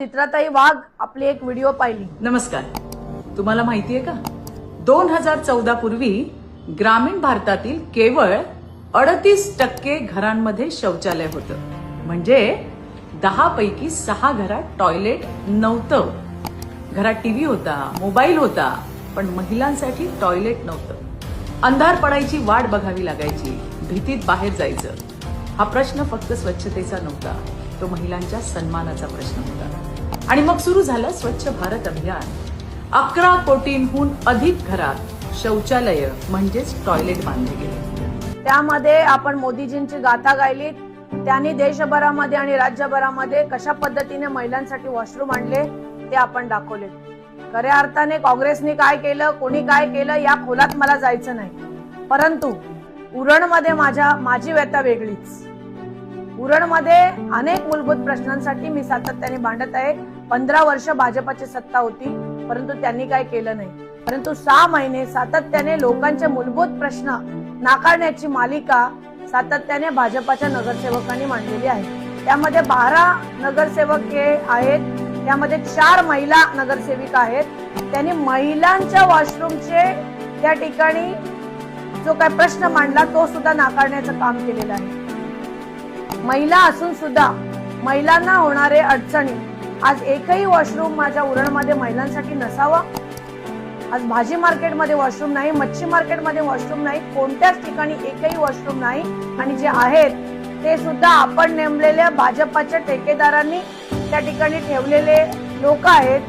चित्राताई वाघ आपली एक व्हिडिओ पाहिली। नमस्कार. तुम्हाला माहिती आहे का 2014 पूर्वी ग्रामीण भारतातील केवळ 38% घरांमध्ये शौचालय होतं. म्हणजे 10 पैकी 6 घरात टॉयलेट नव्हतं. घरात टीव्ही होता, मोबाईल होता, पण महिलांसाठी टॉयलेट नव्हतं. अंधार पडायची वाट बघावी लागायची, भीतीत बाहेर जायचं. हा प्रश्न फक्त स्वच्छतेचा नव्हता, तो महिलांच्या सन्मानाचा प्रश्न होता. आणि मग सुरू झालं स्वच्छ भारत अभियान. 11 कोटींहून अधिक घरात शौचालय म्हणजेच टॉयलेट बांधले गेले. त्यामध्ये आपण मोदीजींची गाथा गायली. त्यांनी देशभरामध्ये आणि राज्यभरामध्ये कशा पद्धतीने महिलांसाठी वॉशरूम आणले ते आपण दाखवले. खऱ्या अर्थाने काँग्रेसने काय केलं, कोणी काय केलं या खोलात मला जायचं नाही. परंतु उरणमध्ये माझी व्यथा वेगळीच. उरणमध्ये अनेक मूलभूत प्रश्नांसाठी मी सातत्याने भांडत आहे. 15 वर्ष भाजपाची सत्ता होती, परंतु त्यांनी काय केलं नाही. परंतु 6 महिने सातत्याने लोकांचे मूलभूत प्रश्न नाकारण्याची मालिका सातत्याने भाजपाच्या नगरसेवकांनी मांडलेली आहे. त्यामध्ये 12 नगरसेवक हे आहेत, त्यामध्ये 4 महिला नगरसेविका आहेत. त्यांनी महिलांच्या वॉशरूमचे त्या ठिकाणी जो काय प्रश्न मांडला तो सुद्धा नाकारण्याचं काम केलेलं आहे. महिला असून सुद्धा महिलांना होणारे अडचणी, आज एकही वॉशरूम माझ्या उरणमध्ये महिलांसाठी नसावा. आज भाजी मार्केटमध्ये वॉशरूम नाही, मच्छी मार्केटमध्ये वॉशरूम नाही, कोणत्याच ठिकाणी एकही वॉशरूम नाही. आणि जे आहेत ते सुद्धा आपण नेमलेल्या भाजपाच्या ठेकेदारांनी त्या ठिकाणी ठेवलेले लोक आहेत,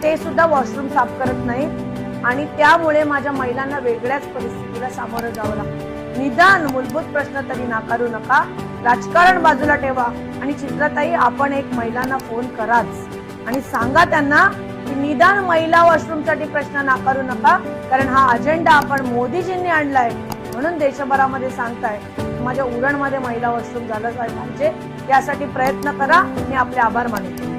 ते सुद्धा वॉशरूम साफ करत नाहीत. आणि त्यामुळे माझ्या महिलांना वेगळ्याच परिस्थितीला सामोरं जावं लागतं. निदान मूलभूत प्रश्न तरी नाकारू नका, राजकारण बाजूला ठेवा. आणि चित्राताई, आपण एक महिलांना फोन कराच आणि सांगा त्यांना की निदान महिला वॉशरूमसाठी प्रश्न नाकारू नका, कारण हा अजेंडा आपण मोदीजींनी आणलाय म्हणून देशभरामध्ये सांगताय. माझ्या उरणमध्ये महिला वॉशरूम झालं पाहिजे, यासाठी प्रयत्न करा. मी आपले आभार मानते.